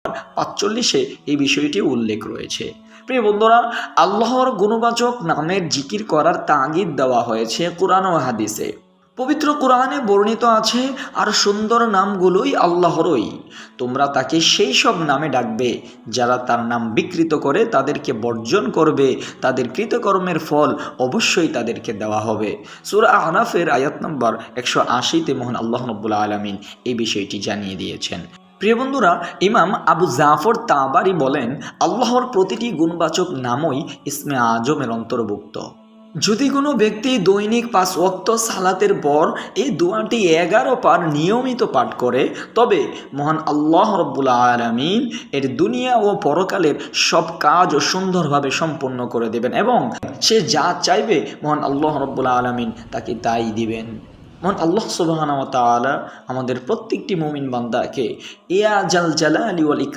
45-এ এই বিষয়টি উল্লেখ রয়েছে। প্রিয় বন্ধুরা, আল্লাহর গুণবাচক নামের জিকির করার তাগিদ দেওয়া হয়েছে কোরআন ও হাদিসে। পবিত্র কোরআনে বর্ণিত আছে, আর সুন্দর নামগুলোই আল্লাহরই, তোমরা তাকে সেই সব নামে ডাকবে যারা তার নাম বিকৃত করে তাদেরকে বর্জন করবে, তাদের কৃতকর্মের ফল অবশ্যই তাদেরকে দেওয়া হবে। সূরা আহনাফের আয়াত নম্বর 180-তে মহান আল্লাহ রাব্বুল আলামিন এই বিষয়টি জানিয়ে দিয়েছেন। প্রিয় বন্ধুরা, ইমাম আবু জাফর তাবারি বলেন, আল্লাহর প্রতিটি গুণবাচক নামই ইসমে আজমের অন্তর্ভুক্ত। যদি কোনো ব্যক্তি দৈনিক 5 ওয়াক্ত সালাতের পর এই দোয়াটি 11 বার নিয়মিত পাঠ করে, তবে মহান আল্লাহ রাব্বুল আলামিন এর দুনিয়া ও পরকালের সব কাজ সুন্দরভাবে সম্পন্ন করে দেবেন এবং সে যা চাইবে মহান আল্লাহ রাব্বুল আলামিন তাকে তাই দিবেন। মহান আল্লাহ সুবহানাহু ওয়া তাআলা আমাদের প্রত্যেকটি মুমিন বান্দাকে ইয়া জাল জালালি ওয়াল ইকরাম